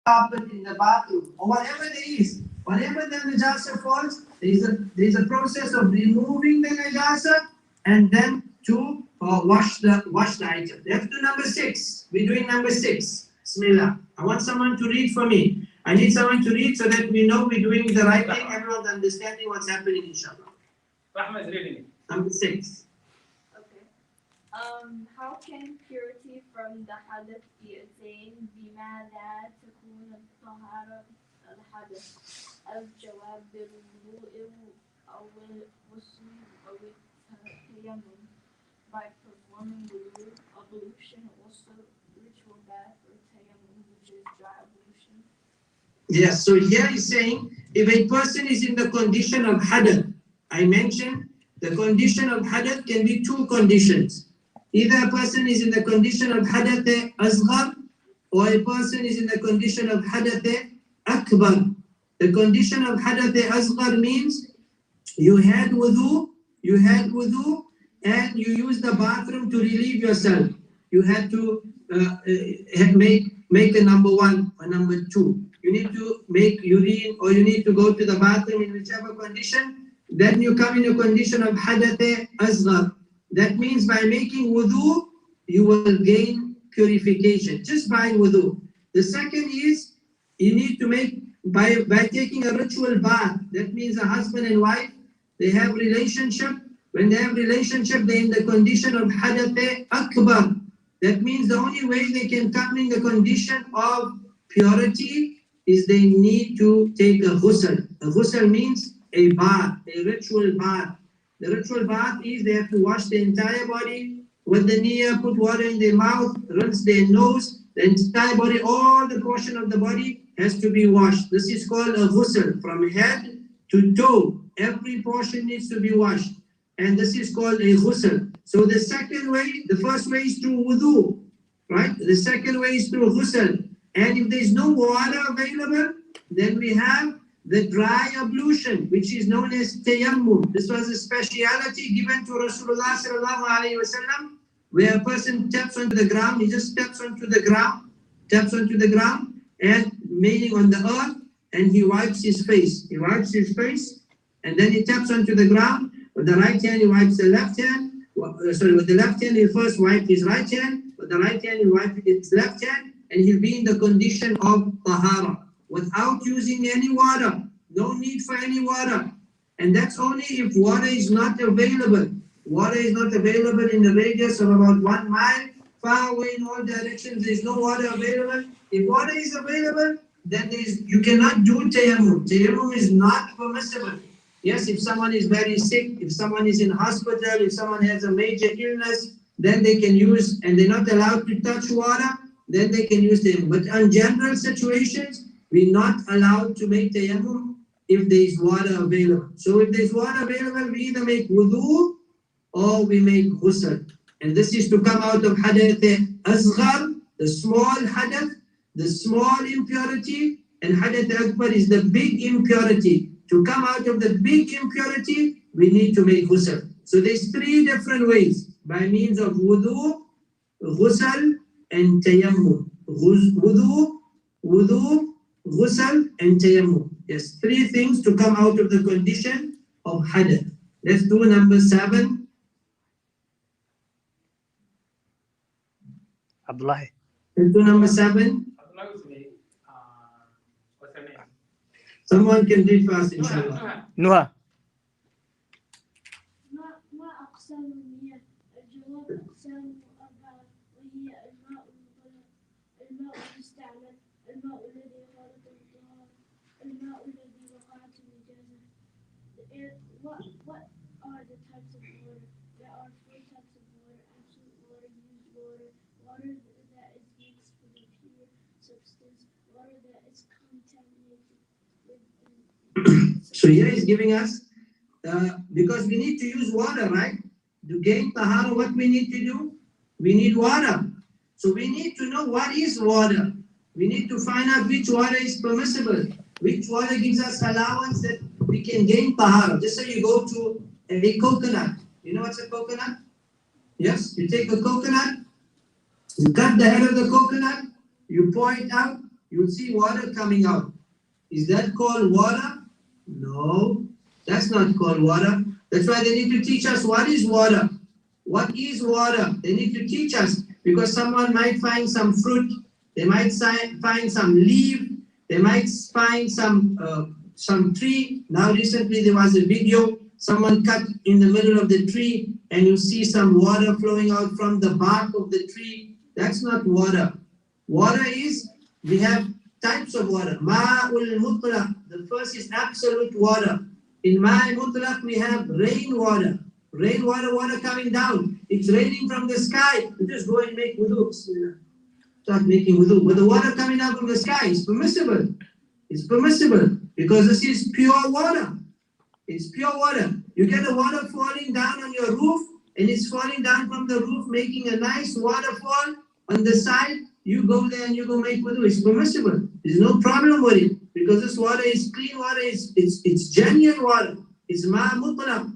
carpet in the bathroom, or whatever there is, whatever the najasa falls, there is a process of removing the najasa and then to wash the item. Let's do number 6. We're doing number 6. Bismillah. I want someone to read for me. I need someone to read so that we know we're doing the right thing. Everyone's understanding what's happening, inshallah. Rahma is reading it. Number 6. Okay. How can purity from the hadith be attained? بماذا تكون الطهارة الحدث؟ الجواب بالوضوء أو الغسل أو التيمم. By performing wudu, ablution, also ritual bath, or tayammum, which is dry ablution. Yes, so here he's saying, if a person is in the condition of hadath, I mentioned the condition of hadath can be 2 conditions. Either a person is in the condition of hadath asghar, or a person is in the condition of hadath akbar. The condition of hadath asghar means you had wudu, and you use the bathroom to relieve yourself. You had to make a number 1 or number 2. You need to make urine, or you need to go to the bathroom, in whichever condition. Then you come in a condition of hadath asghar. That means by making wudu, you will gain purification, just by wudu. The second is, you need to make, by taking a ritual bath. That means a husband and wife, they have relationship. When they have relationship, they're in the condition of hadath akbar. That means the only way they can come in the condition of purity is they need to take a ghusl. A ghusl means a bath, a ritual bath. The ritual bath is they have to wash the entire body with the niyyah, put water in their mouth, rinse their nose, the entire body, all the portion of the body has to be washed. This is called a ghusl, from head to toe. Every portion needs to be washed. And this is called a ghusl. So the second way, the first way is through wudu, right? The second way is through ghusl. And if there is no water available, then we have the dry ablution, which is known as tayammum. This was a speciality given to Rasulullah sallallahu alaihi wasallam, where a person taps onto the ground. He just taps onto the ground, and meaning on the earth, and he wipes his face. And then he taps onto the ground. With the right hand, he wipes the left hand. With the left hand, he first wipes his right hand. With the right hand, he wipes his left hand, and he'll be in the condition of tahara, without using any water. No need for any water. And that's only if water is not available. Water is not available in the radius of about 1 mile, far away in all directions. There is no water available. If water is available, then you cannot do tayammum. Tayammum is not permissible. Yes, if someone is very sick, if someone is in hospital, if someone has a major illness, then they can use, and they're not allowed to touch water, then they can use tayammum. But in general situations, we're not allowed to make tayammum if there is water available. So if there's water available, we either make wudu or we make ghusl. And this is to come out of hadath asghar, the small hadath, the small impurity, and hadath akbar is the big impurity. To come out of the big impurity, we need to make ghusl. So there's 3 different ways, by means of wudu, ghusl, and tayammum. Wudu, ghusl, and tayammum. Yes, 3 things to come out of the condition of hadath. Let's do number 7. Abdullah. Let's do number 7. What's her name? Someone can read fast, inshallah. Nuha. ما أقسام النية؟ الجواب أقسام 4 وهي الماء المستعمل، الماء الذي خالط الطهارة، الماء الذي وقعت النجاسة. What are the types of water? There are 4 types of water: absolute water, used water, water that is mixed with a pure substance, water that is contaminated with. So here he's giving us, because we need to use water, right? To gain tahara, what we need to do? We need water. So we need to know what is water. We need to find out which water is permissible, which water gives us allowance that we can gain tahara. Just say you go to a coconut. You know what's a coconut? Yes, you take a coconut, you cut the head of the coconut, you pour it out, you'll see water coming out. Is that called water? No, that's not called water. That's why they need to teach us what is water. What is water? They need to teach us, because someone might find some fruit, they might find some leaf, they might find some tree. Now recently there was a video, someone cut in the middle of the tree and you see some water flowing out from the bark of the tree. That's not water. Water is, we have types of water. Ma'ul mutlaq, the first is absolute water. In Ma'ul mutlaq we have rainwater. Rainwater, water coming down. It's raining from the sky. You just go and make wudu. Start making wudu. But the water coming down from the sky is permissible. It's permissible because this is pure water. It's pure water. You get the water falling down on your roof, and it's falling down from the roof, making a nice waterfall on the side. You go there and you go make wudu. It's permissible. There's no problem with it because this water is clean water. It's genuine water. It's ma mutlaq.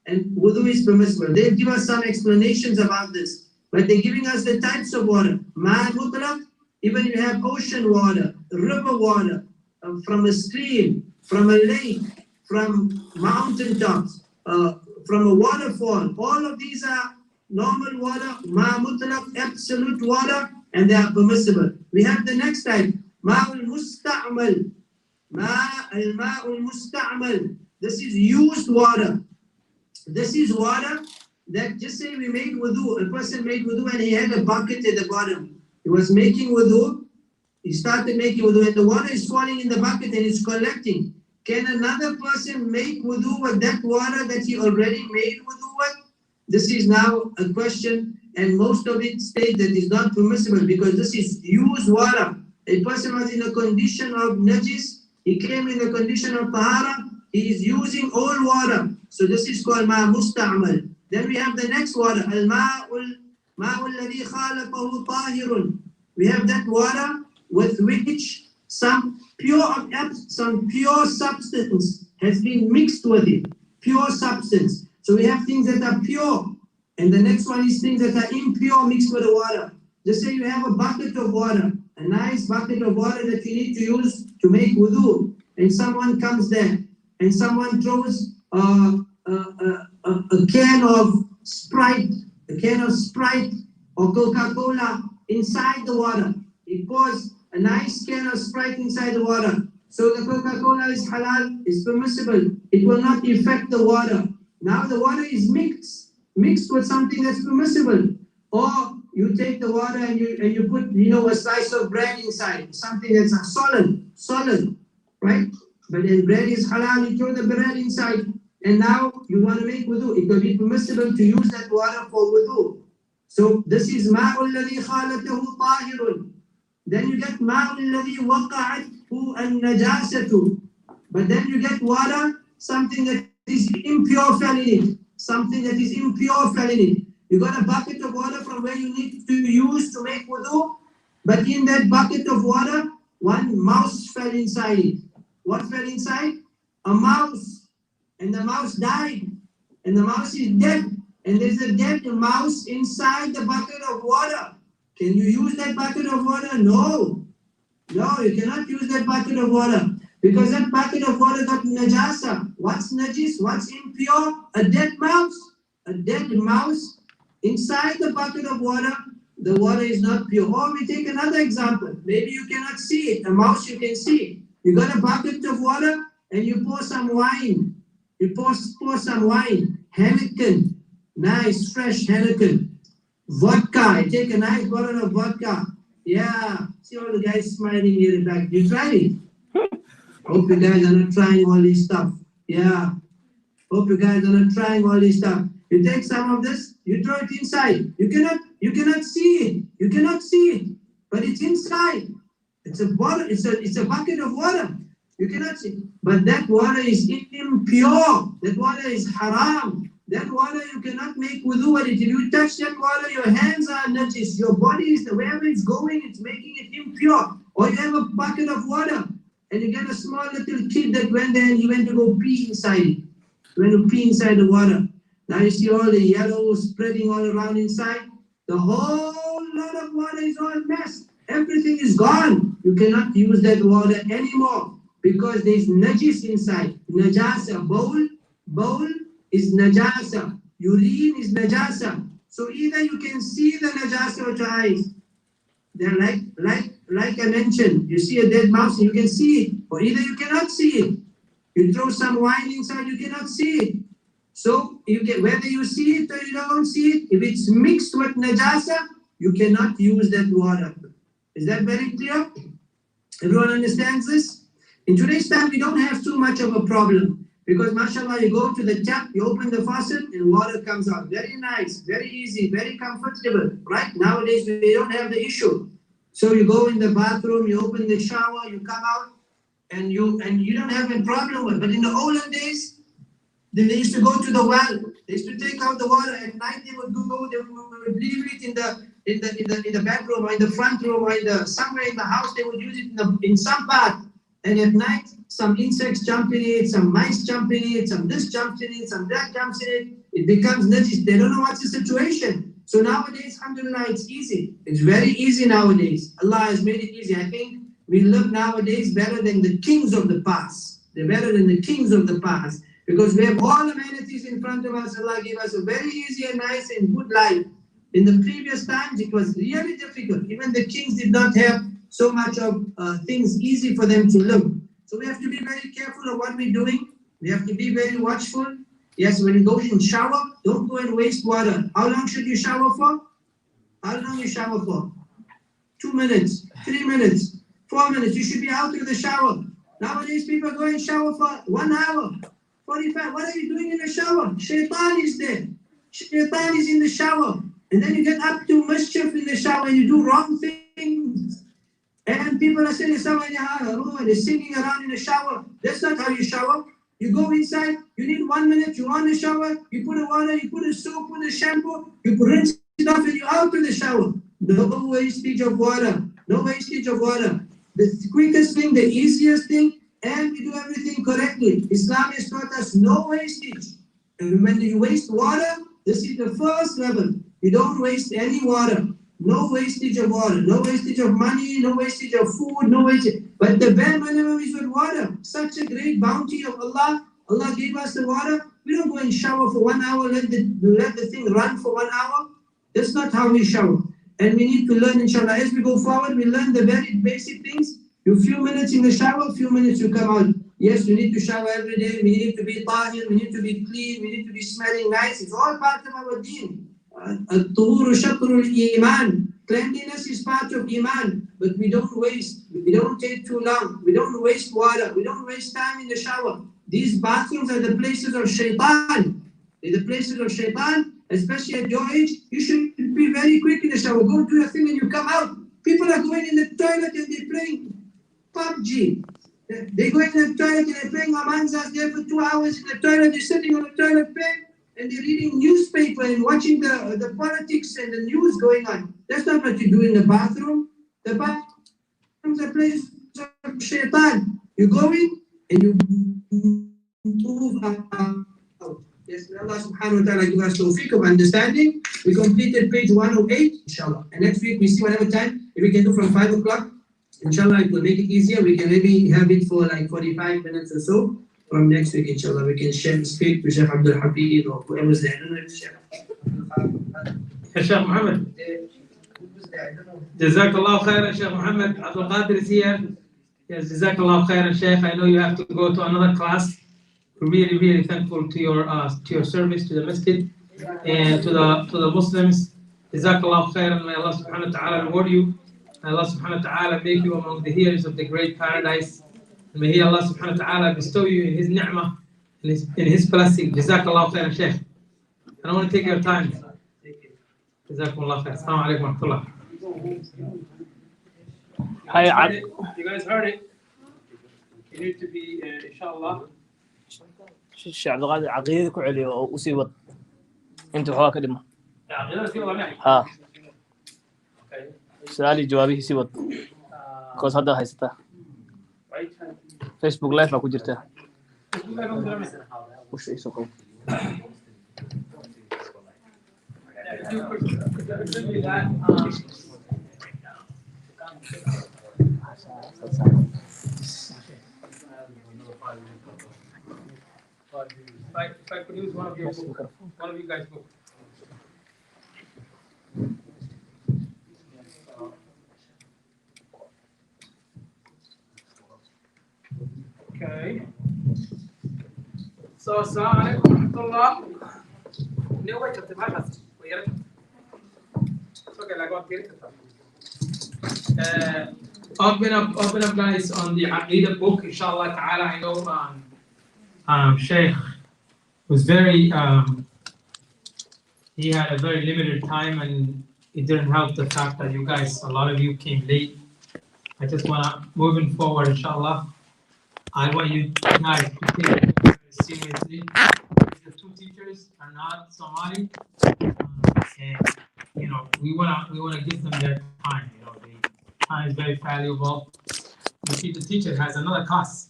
And wudu is permissible. They'll give us some explanations about this, but they're giving us the types of water. Ma mutlaq, even you have ocean water, river water, from a stream, from a lake, from mountain tops, from a waterfall. All of these are normal water, ma mutlaq, absolute water, and they are permissible. We have the next type, ma'ul musta'mal. Ma'ul musta'mal. This is used water. This is water that, just say we made wudu, a person made wudu and he had a bucket at the bottom. He was making wudu, he started making wudu and the water is falling in the bucket and it's collecting. Can another person make wudu with that water that he already made wudu with? This is now a question, and most of it state that is not permissible because this is used water. A person was in a condition of najis, he came in the condition of tahara, he is using old water. So this is called ma musta'mal. Then we have the next water, al-ma'ul ladhi khalaqahu tahirun. We have that water with which some pure substance has been mixed with it. Pure substance. So we have things that are pure. And the next one is things that are impure mixed with the water. Just say you have a bucket of water, a nice bucket of water that you need to use to make wudu. And someone comes there and someone throws a can of Sprite, or Coca-Cola inside the water. He pours a nice can of Sprite inside the water. So the Coca-Cola is halal, is permissible. It will not affect the water. Now the water is mixed with something that's permissible. Or you take the water and you put, a slice of bread inside, something that's solid, right? But then bread is halal, you throw the bread inside, and now you want to make wudu. It will be permissible to use that water for wudu. So this is ma'ul ladhi khalatahu tahirun. Then you get ma'ul ladhi waqa'athu an-najasatu. But then you get water, something that is impure fell in it. You got a bucket of water from where you need to use to make wudu, but in that bucket of water, one mouse fell inside it. What fell inside? A mouse. And the mouse died. And the mouse is dead. And there's a dead mouse inside the bucket of water. Can you use that bucket of water? No. No, you cannot use that bucket of water. Because that bucket of water got najasa. What's najis? What's impure? A dead mouse. A dead mouse inside the bucket of water. The water is not pure. Or we take another example. Maybe you cannot see it. A mouse you can see. You got a bucket of water and you pour some wine. You pour some wine. Heineken. Nice, fresh Heineken. Vodka. You take a nice bottle of vodka. Yeah. See all the guys smiling here in the back. You tried it? Hope you guys are not trying all this stuff. Yeah. Hope you guys are not trying all this stuff. You take some of this, you throw it inside. You cannot see it. You cannot see it. But it's inside. It's a water, it's a bucket of water. You cannot see. But that water is impure. That water is haram. That water you cannot make wudu with it. If you touch that water, your hands are najis. Your body is, wherever it's going, it's making it impure. Or you have a bucket of water and you get a small little kid that went there and he went to go pee inside it. He went to pee inside the water. Now you see all the yellow spreading all around inside. The whole lot of water is all messed. everything is gone. You cannot use that water anymore because there's najis inside. Najasa, bowl is najasa. Urine is najasa. So either you can see the najasa with your eyes. They're like I mentioned, you see a dead mouse, you can see it, or either you cannot see it. You throw some wine inside, you cannot see it. So you get whether you see it or you don't see it, if it's mixed with najasa, you cannot use that water. Is that very clear? Everyone understands this? In today's time, we don't have too much of a problem. Because mashallah, you go to the tap, you open the faucet and water comes out. Very nice, very easy, very comfortable, right? Nowadays, we don't have the issue. So you go in the bathroom, you open the shower, you come out, and you don't have a problem with it. But in the olden days, they used to go to the well. They used to take out the water at night. They would leave it in the bedroom or in the front room or somewhere in the house. They would use it in some part. And at night, some insects jump in it, some mice jump in it, some this jumps in it, some that jumps in it. It becomes najis. They don't know what's the situation. So nowadays, alhamdulillah, it's easy. It's very easy nowadays. Allah has made it easy. I think we live nowadays better than the kings of the past. They're better than the kings of the past. Because we have all amenities in front of us. Allah gave us a very easy and nice and good life. In the previous times, it was really difficult. Even the kings did not have so much of things easy for them to live. So we have to be very careful of what we're doing. We have to be very watchful. Yes, when you go in shower, don't go and waste water. How long should you shower for? How long you shower for? 2 minutes, 3 minutes, 4 minutes. You should be out of the shower. Nowadays, people go and shower for 1 hour, 45. What are you doing in the shower? Shaitan is there. Shaitan is in the shower. And then you get up to mischief in the shower and you do wrong things. And people are saying, they're singing around in the shower. That's not how you shower. You go inside, you need 1 minute, you're on the shower, you put the water, you put the soap, put the shampoo, you rinse it off and you're out of the shower. No wastage of water. No wastage of water. The quickest thing, the easiest thing, and we do everything correctly. Islam has taught us no wastage. And when you waste water, this is the first level. You don't waste any water. No wastage of water, no wastage of money, no wastage of food, no wastage. But the bare minimum is with water. Such a great bounty of Allah. Allah gave us the water. We don't go and shower for 1 hour, let the thing run for 1 hour. That's not how we shower. And we need to learn, inshallah, as we go forward, we learn the very basic things. You few minutes in the shower, few minutes you come out. Yes, we need to shower every day. We need to be tahir, we need to be clean, we need to be smelling nice. It's all part of our deen. Al-tuhuru shatrul iman. Cleanliness is part of iman, but we don't waste. We don't take too long. We don't waste water. We don't waste time in the shower. These bathrooms are the places of shaitan. They're the places of shaitan, especially at your age. You should be very quick in the shower. Go do your thing and you come out. People are going in the toilet and they're playing PUBG. They go in the toilet and they're playing Amanzas there for 2 hours in the toilet. They're sitting on the toilet bed. And they're reading newspaper and watching the politics and the news going on. That's not what you do in the bathroom. The bathroom is a place of shaitan. You go in and you move out. Yes, may Allah subhanahu wa ta'ala give us tawfiq of understanding. We completed page 108, inshallah. And next week we see whatever time, if we can do from 5 o'clock, inshallah it will make it easier. We can maybe have it for like 45 minutes or so. From next week, inshallah, we can share the speak to Sheikh Abdul Hafid or whoever's there. I don't know if Sheikh Muhammad. Jazakallah khairan, Sheikh Muhammad. Abdul Qadir is here. Yes, Jazakallah khairan, Sheikh. I know you have to go to another class. We're really, really thankful to your service to the masjid and to the Muslims. Jazakallah khairan. May Allah subhanahu wa ta'ala reward you. May Allah subhanahu wa ta'ala make you among the hearers of the great paradise. May He, Allah subhanahu wa ta'ala, bestow you in His ni'mah, in His blessing. Jazakallah khairan, Shaykh. I don't want to take your time. Jazakallah khairan. Assalamu alaikum wa rahmatullah. Hi, you guys heard it. You need to be, inshallah. Sheikh Abdul Qadir, عقيدة كعلي وأصيبت. أنت وحوا كلمة. ها. سؤالي جوابي سيبت. كوس هذا هيسته. Facebook live aku jirta. What's it called? If I could use one of your books, one of you guys' books. Okay. So, assalamu alaikum. No way to the matters. Okay, I got it. Open up, guys, on the Aqidah book, inshallah ta'ala. I know Sheikh was very, he had a very limited time, and it didn't help the fact that you guys, a lot of you came late. I just want to, moving forward, inshallah, I want you guys to take it very seriously. The two teachers are not Somali, and you know we wanna give them their time. You know, the time is very valuable. You see, the teacher has another class.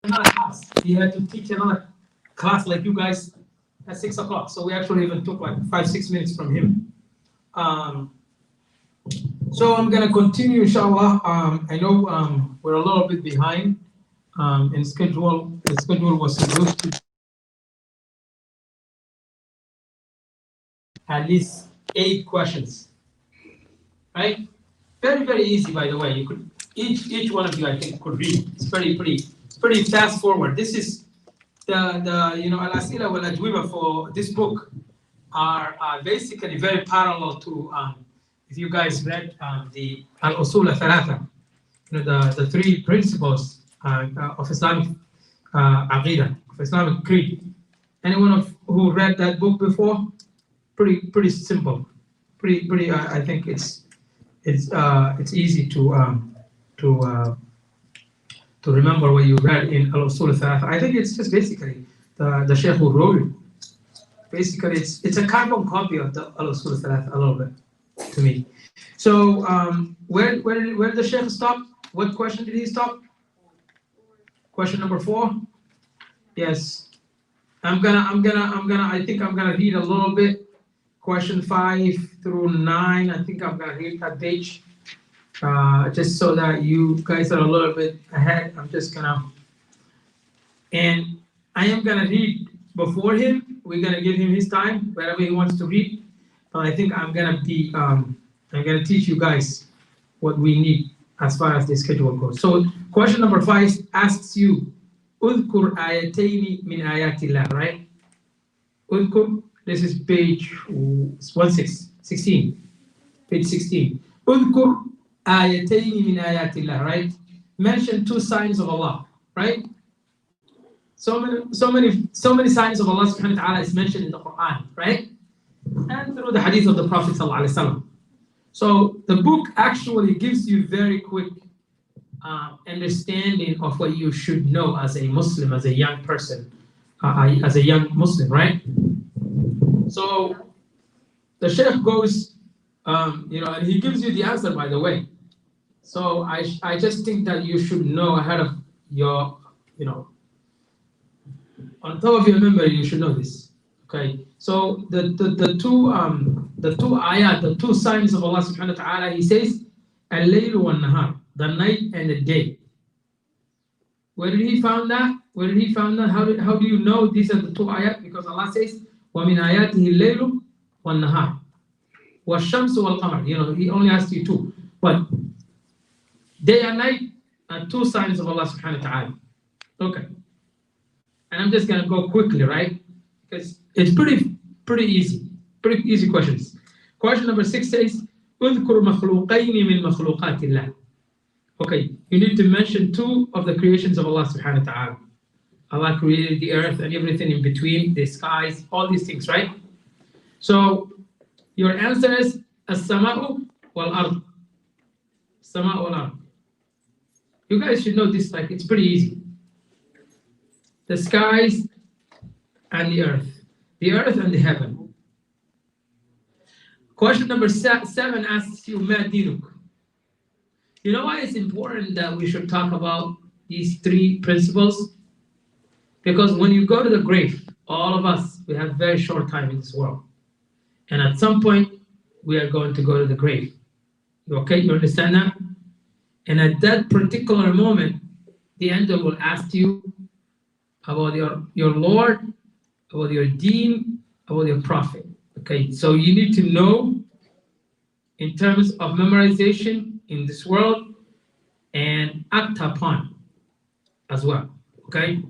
Another class. He had to teach another class like you guys at 6 o'clock. So we actually even took like 5-6 minutes from him. So I'm gonna continue, inshallah. I know we're a little bit behind in schedule. The schedule was supposed to at least 8 questions, right? Very, very easy, by the way. You could each one of you, I think, could read. It's pretty fast forward. This is the al-asila wal ajwiba for this book are basically very parallel to if you guys read the al-usul al-thalatha, the 3 principles of Islamic aqidah, of Islamic creed. Anyone who read that book before? Pretty simple. Pretty. I think it's easy to remember what you read in al-usul al-thalatha. I think it's just basically the Sheikh who wrote it. Basically, it's a carbon copy of the al-usul al-thalatha a little bit to me. So where did the Sheikh stop? What question did he stop? Question number 4. Yes. I think I'm gonna read a little bit. Question 5 through 9. I think I'm gonna read that page. Just so that you guys are a little bit ahead. And I am gonna read before him. We're gonna give him his time, wherever he wants to read. But I think I'm gonna teach you guys what we need as far as the schedule goes. So question number 5 asks you, Udhkur ayatayni min ayatillah, right? Udhkur, this is page 16. Page 16. Udhkur ayatayni min ayatillah, right? Mention 2 signs of Allah, right? So many signs of Allah subhanahu wa ta'ala is mentioned in the Quran, right? And through the hadith of the Prophet sallallahu alaihi wasallam. So the book actually gives you very quick understanding of what you should know as a Muslim, as a young person, as a young Muslim, right? So the Sheikh goes, and he gives you the answer, by the way. So I just think that you should know ahead of your, on top of your memory, you should know this. Okay. So the two ayat, the 2 signs of Allah subhanahu wa ta'ala, he says, al-layl wa nahar, the night and the day. Where did he found that? How do you know these are the 2 ayat? Because Allah says, wa min ayatihi al-laylu wa nahar, wa shamsu wal qamar. He only asked you 2. But day and night are 2 signs of Allah subhanahu wa ta'ala. Okay. And I'm just gonna go quickly, right? Because it's pretty easy questions. Question number 6 says, Udhkur makhluqayni min makhluqatillah. Okay, you need to mention 2 of the creations of Allah subhanahu wa ta'ala. Allah created the earth and everything in between, the skies, all these things, right? So your answer is as-sama'u wal-ard. Sama'u wal-ard. You guys should know this, like it's pretty easy. The skies and the earth and the heaven. Question number 7 asks you, Ma dinuk? You know why it's important that we should talk about these 3 principles? Because when you go to the grave, all of us, we have very short time in this world. And at some point, we are going to go to the grave. Okay, you understand that? And at that particular moment, the angel will ask you about your Lord, about your deen, about your prophet. Okay, so you need to know in terms of memorization in this world and act upon as well. Okay,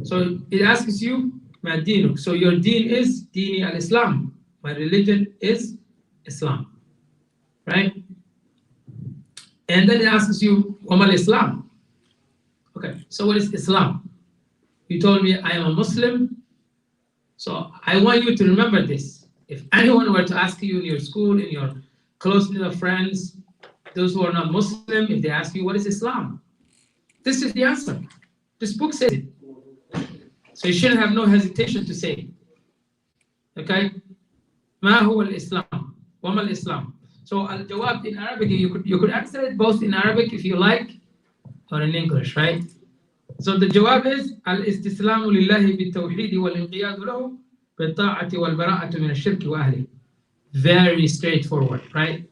so it asks you, Ma dinuk. So your deen is Dini al-Islam. My religion is Islam, right? And then it asks you, Wamal Islam. Okay, so what is Islam? You told me I am a Muslim. So I want you to remember this. If anyone were to ask you in your school, in your close little friends, those who are not Muslim, if they ask you, what is Islam? This is the answer. This book says it. So you shouldn't have no hesitation to say it. Okay? Ma huwa al-Islam? Wama al-Islam? So al-jawab in Arabic, you could answer it both in Arabic if you like, or in English, right? So the jawab is al-istislamu lillahi bil-tawheed wal-inqiyadu lahu bil-ta'ati wal-bara'atu min al-shirk wa ahli. Very straightforward, right?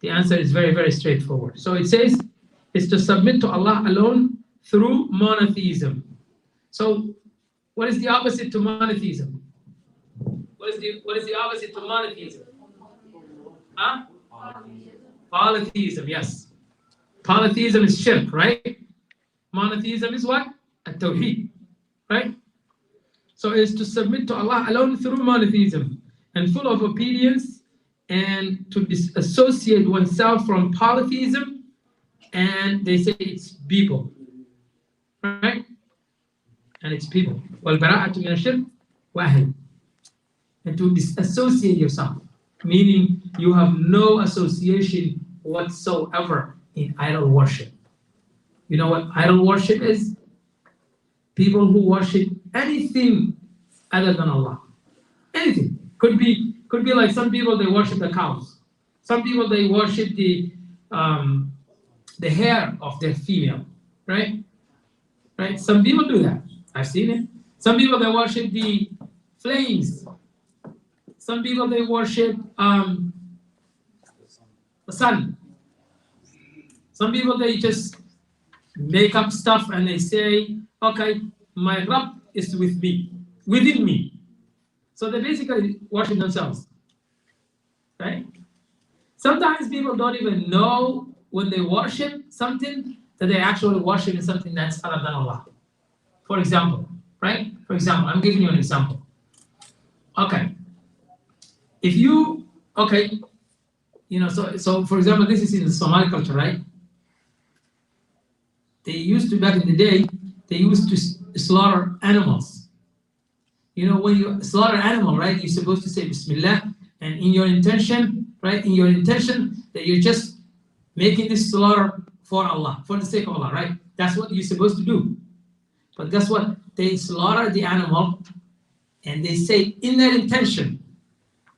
The answer is very, very straightforward. So it says, it's to submit to Allah alone through monotheism. So what is the opposite to monotheism? What is the opposite to monotheism? Huh? Polytheism, yes. Polytheism is shirk, right? Monotheism is what? At-tawheed, right? So it's to submit to Allah alone through monotheism and full of obedience, and to disassociate oneself from polytheism, and they say it's people, right? And it's people. وَالْبَرَاءَةُ مِنَ الشِّرْكِ وَأَهْلِ. And to disassociate yourself, meaning you have no association whatsoever in idol worship. You know what idol worship is? People who worship anything other than Allah. Anything. Could be like some people, they worship the cows. Some people, they worship the hair of their female, right? Right? Some people do that. I've seen it. Some people, they worship the flames. Some people, they worship the sun. Some people, they just make up stuff and they say, okay, my Rabb is with me, within me. So they basically worship themselves, right? Sometimes people don't even know when they worship something that they actually worship in something that's other than Allah. For example, right? For example, I'm giving you an example. Okay. If you, okay, you know, so for example, this is in the Somali culture, right? They used to, back in the day, they used to slaughter animals. You know, when you slaughter an animal, right, you're supposed to say Bismillah, and in your intention, right, in your intention that you're just making this slaughter for Allah, for the sake of Allah, right? That's what you're supposed to do. But guess what? They slaughter the animal, and they say in their intention,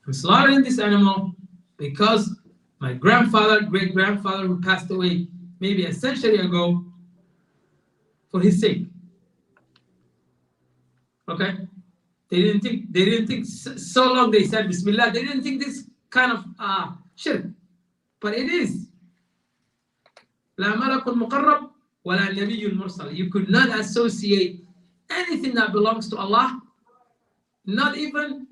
I'm slaughtering this animal because my grandfather, great-grandfather who passed away maybe a century ago, for his sake. Okay? They didn't think so long they said Bismillah, they didn't think this kind of shirk. But it is. لا ملك مقرب ولا نبي المرسل. You could not associate anything that belongs to Allah, not even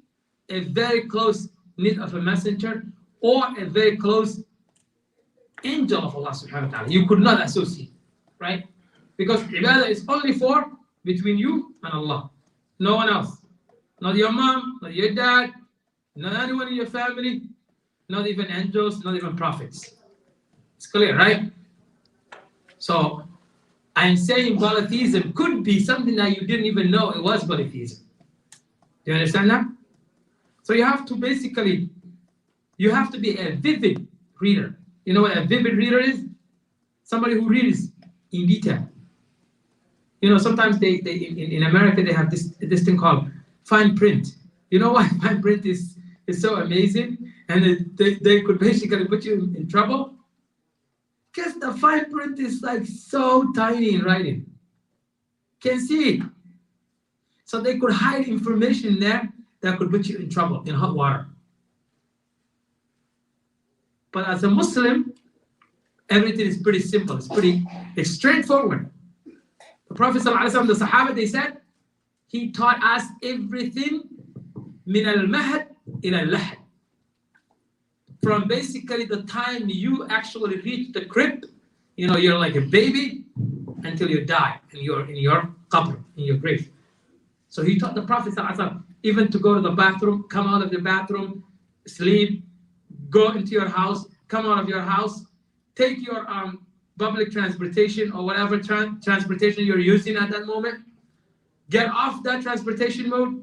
a very close knit of a messenger or a very close angel of Allah subhanahu wa ta'ala. You could not associate, right? Because ibadah is only for between you and Allah. No one else. Not your mom, not your dad, not anyone in your family, not even angels, not even prophets. It's clear, right? So I'm saying polytheism could be something that you didn't even know it was polytheism. Do you understand that? So you have to basically, you have to be a vivid reader. You know what a vivid reader is? Somebody who reads in detail. You know, sometimes they in America, they have this thing called fine print. You know why fine print is so amazing? And they could basically put you in trouble? Because the fine print is like so tiny in writing. Can see it. So they could hide information in there that could put you in trouble, in hot water. But as a Muslim, everything is pretty simple. It's straightforward. The Prophet ﷺ, the Sahaba, they said, he taught us everything min al-mahad ila al-lahad. From basically the time you actually reach the crib, you're like a baby, until you die, and you're in your qabr, in your grave. So he taught the Prophet ﷺ, even to go to the bathroom, come out of the bathroom, sleep, go into your house, come out of your house, take your public transportation or whatever transportation you're using at that moment, get off that transportation mode.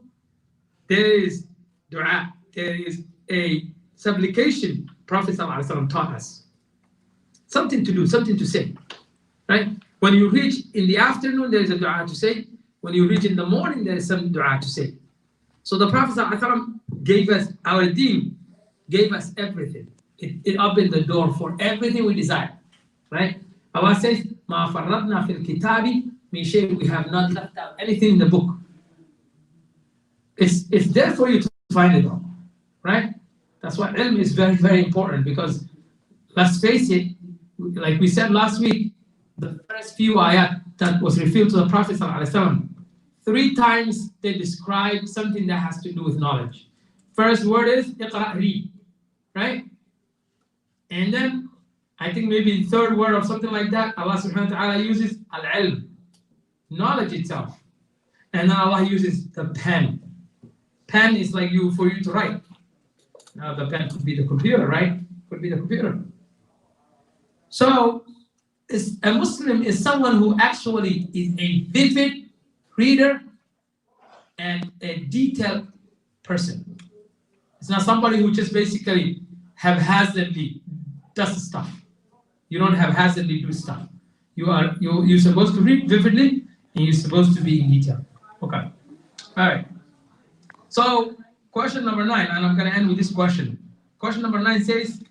There is dua, there is a supplication Prophet ﷺ taught us. Something to do, something to say, right? When you reach in the afternoon, there is a dua to say. When you reach in the morning, there is some dua to say. So the Prophet ﷺ gave us, our deen, gave us everything. It opened the door for everything we desire, right? Allah says, مَا فَرَّطْنَا فِي الْكِتَابِ مِنْ شَيْءٍ. We have not left out anything in the book. It's there for you to find it all, right? That's why ilm is very, very important, because let's face it, like we said last week, the first few ayat that was revealed to the Prophet ﷺ, 3 times they describe something that has to do with knowledge. First word is iqra, read, right? And then I think maybe the third word or something like that, Allah subhanahu wa ta'ala uses al-ilm, knowledge itself. And then Allah uses the pen. Pen is like for you to write. Now the pen could be the computer, right? Could be the computer. So a Muslim is someone who actually is a vivid reader and a detailed person. It's not somebody who just basically haphazardly does stuff. You don't haphazardly do stuff. You're supposed to read vividly, and you're supposed to be in detail. Okay. All right. So question number 9, and I'm going to end with this question. Question number 9 says,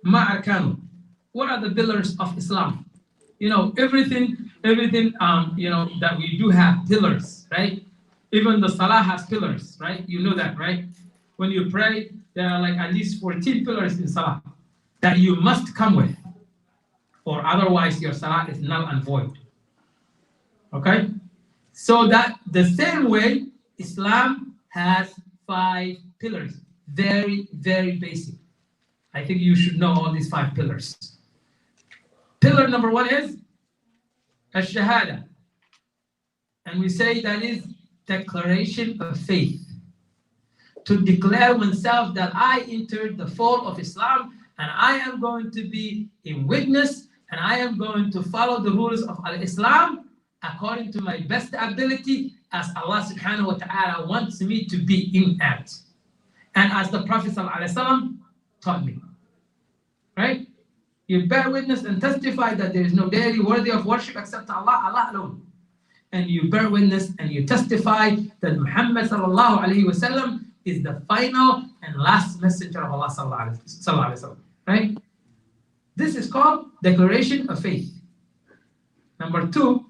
Ma arkanu. What are the pillars of Islam? Everything, that we do have pillars, right? Even the salah has pillars, right? You know that, right? When you pray, there are like at least 14 pillars in salah that you must come with, or otherwise your salah is null and void. Okay? So that the same way, Islam has 5 pillars. Very, very basic. I think you should know all these 5 pillars. Pillar number 1 is ash-shahada. And we say that is declaration of faith. To declare oneself that I entered the fold of Islam, and I am going to be a witness, and I am going to follow the rules of Islam according to my best ability, as Allah subhanahu wa ta'ala wants me to be in it. And as the Prophet ﷺ taught me. Right? You bear witness and testify that there is no deity worthy of worship except Allah, Allah alone. And you bear witness and you testify that Muhammad sallallahu alayhi wa sallam is the final and last messenger of Allah sallallahu alayhi wa sallam. Right? This is called declaration of faith. Number two,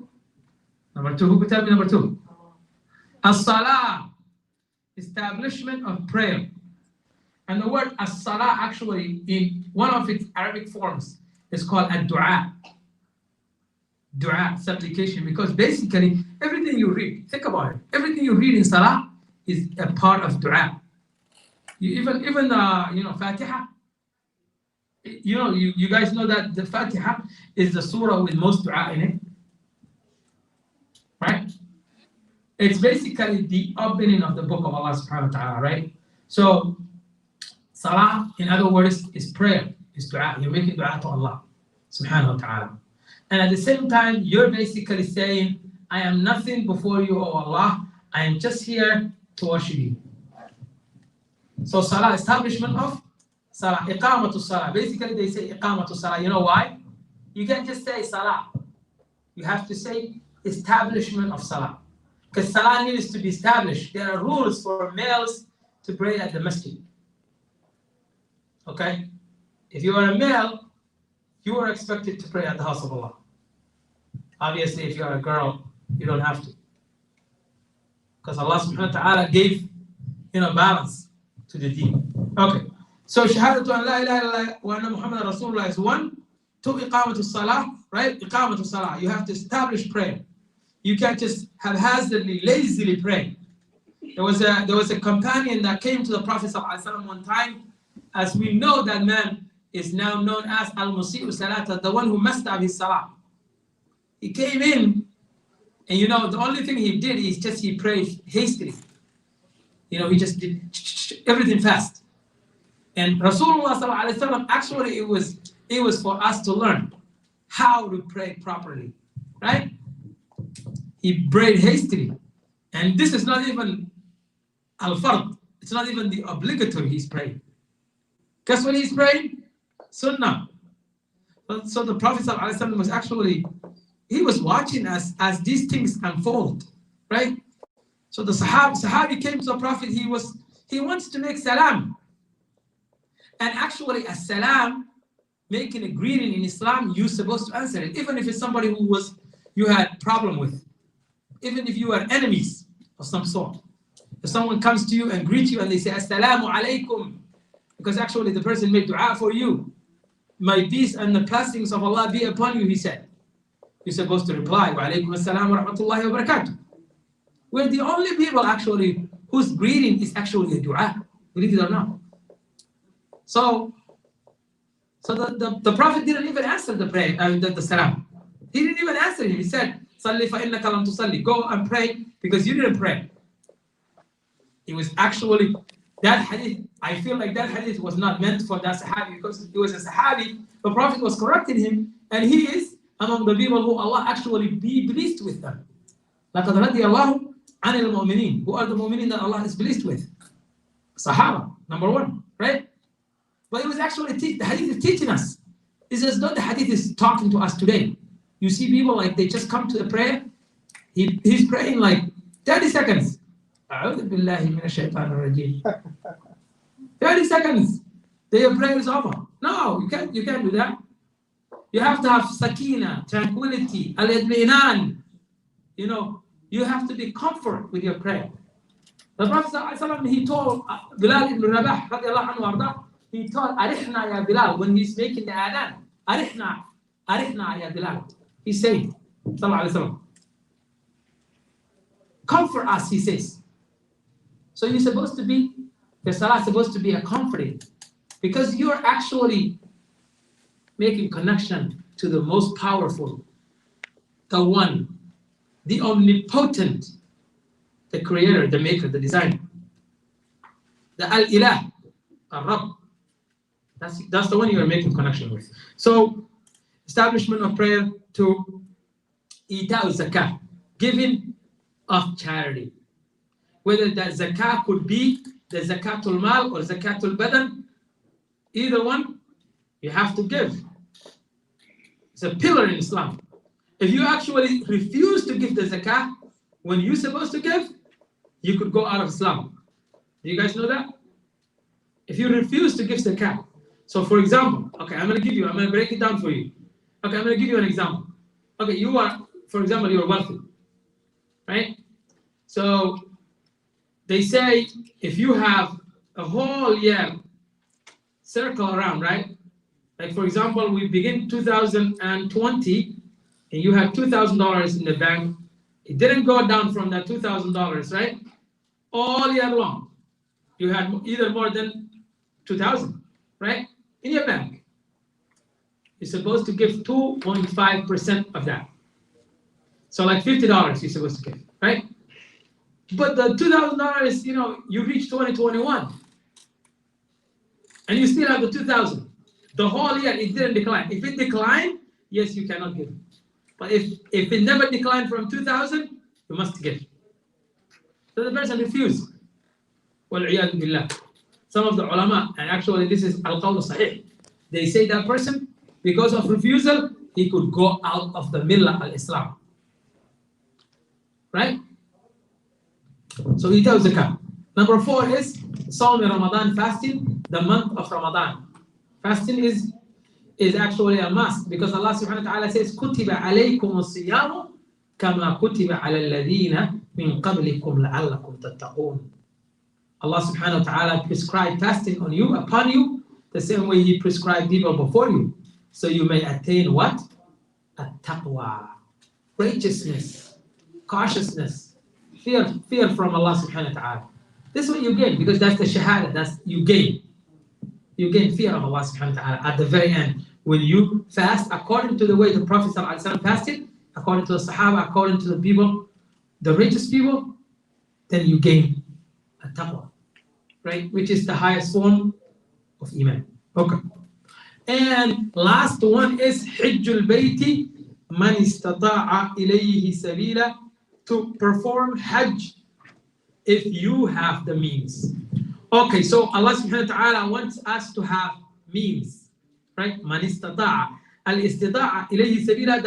who could tell me number 2? As-salah, establishment of prayer. And the word as-salah actually in one of its Arabic forms is called ad-du'a. Dua, supplication, because basically everything you read, think about it, everything you read in salah is a part of dua. Even Fatiha, you guys know that the Fatiha is the surah with most dua in it, right? It's basically the opening of the book of Allah subhanahu wa ta'ala, right? So salah, in other words, is prayer, is dua. You're making dua to Allah subhanahu wa ta'ala. And at the same time, you're basically saying, I am nothing before you, O Allah. I am just here to worship you. So salah, establishment of salah, iqamatu salah. Basically, they say iqamatu salah. You know why? You can't just say salah. You have to say establishment of salah. Because salah needs to be established. There are rules for males to pray at the masjid. Okay? If you are a male, you are expected to pray at the house of Allah. Obviously, if you are a girl, you don't have to. because Allah subhanahu wa ta'ala gave balance to the deen. Okay, so shahadatu an la ilaha illallah wa anna Muhammad Rasulullah is one. Two, iqamatu salah, right? Iqamatu salah, you have to establish prayer. You can't just haphazardly, lazily pray. There was a companion that came to the Prophet ﷺ one time. As we know, that man is now known as al-musi'u salata, the one who messed up his salah. He came in, and the only thing he did is he prayed hastily. He just did everything fast. And Rasulullah ﷺ, actually it was for us to learn how to pray properly, right? He prayed hastily. And this is not even al-fard. It's not even the obligatory he's praying. Guess what he's praying? Sunnah. So the Prophet ﷺ was actually, he was watching as these things unfold, right? So the Sahabi came to the Prophet, he wants to make salam. And actually a salam, making a greeting in Islam, you're supposed to answer it, even if it's somebody you had problem with, even if you are enemies of some sort. If someone comes to you and greets you and they say, Assalamu alaikum, because actually the person made dua for you. My peace and the blessings of Allah be upon you, he said. You're supposed to reply, Wa alaikum assalam wa rahmatullahi wa barakatuh. We're the only people actually whose greeting is actually a dua, believe it or not. So the Prophet didn't even answer the prayer, the salam. He didn't even answer him. He said, Salli fa innaka lam tusalli. Go and pray because you didn't pray. It was actually, that hadith, I feel like that hadith was not meant for that Sahabi, because it was a Sahabi, the Prophet was correcting him, and he is among the people who Allah actually be pleased with them. لَقَدْ رَضِيَ اللَّهُ عَنِ الْمُؤْمِنِينَ. Who are the mu'mineen that Allah is pleased with? Sahaba, number one, right? But it was actually, the hadith is teaching us. It's as though the hadith is talking to us today. You see people like they just come to the prayer, he's praying like 30 seconds. 30 seconds, their prayer is over. No, you can't do that. You have to have sakina, tranquility, al-idminan. You have to be comfort with your prayer. The Prophet ﷺ, he told Bilal ibn Rabah, radiallahu anhu arda, he told Arihna ya Bilal, when he's making the adhan, Arihna ya Bilal. He's saying, sallallahu alayhi wa sallam, comfort us, he says. So your salah is supposed to be a comforting, because you're actually making connection to the most powerful, the one, the omnipotent, the creator, the maker, the designer, the al-ilah, al-Rabb. That's the one you are making connection with. So, establishment of prayer to ita'u zakah, giving of charity. Whether that zakah could be the zakatul mal or zakatul badan, either one, you have to give. It's a pillar in Islam. If you actually refuse to give the zakah when you're supposed to give, you could go out of Islam. Do you guys know that? If you refuse to give zakah, so for example, okay, I'm going to break it down for you. Okay, I'm going to give you an example. Okay, for example, you're wealthy, right? So they say if you have a whole year circle around, right? Like for example, we begin 2020 and you have $2,000 in the bank. It didn't go down from that $2,000, right? All year long, you had either more than 2,000, right? In your bank. You're supposed to give 2.5% of that. So like $50 you're supposed to give, right? But the $2,000, you reach 2021 and you still have the 2,000. The whole year it didn't decline. If it declined, yes, you cannot give. But if it never declined from 2,000, you must give. So the person refused. Wal-'iyadhu billah. Some of the ulama, and actually this is al-qawl sahih, they say that person, because of refusal, he could go out of the millah al-Islam. Right? So he tells zakah. Number 4 is Sawm Ramadan, fasting, the month of Ramadan. Fasting is actually a must, because Allah subhanahu wa ta'ala says, Kutiba alaykum as-siyamu kama kutiba ala alladhina مِنْ قَبْلِكُمْ لَعَلَّكُمْ تَتَّقُونَ. Allah subhanahu wa ta'ala prescribed fasting on you, upon you, the same way He prescribed people before you. So you may attain what? At-taqwa. Righteousness, cautiousness, fear from Allah subhanahu wa ta'ala. This is what you gain, because that's the shahada, that's you gain. You gain fear of Allah subhanahu wa ta'ala at the very end. When you fast according to the way the Prophet ﷺ fasted, according to the Sahaba, according to the people, the righteous people, then you gain a taqwa, right? Which is the highest form of iman. Okay. And last one is Hijjul Bayti man istata'a ilayhi sabila, to perform Hajj if you have the means. Okay, so Allah subhanahu wa ta'ala wants us to have means, right? Man istata'a. Al-istita'a ilayhi sabila,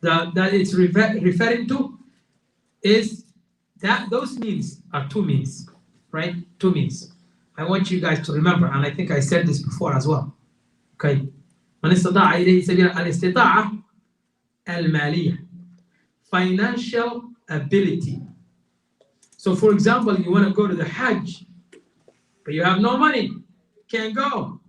that it's referring to is that those means are two means, right? Two means. I want you guys to remember, and I think I said this before as well. Okay. Man istata'a ilayhi sabila, al-istita'a al-maliyah, financial ability. So for example, you want to go to the Hajj, but you have no money, can't go.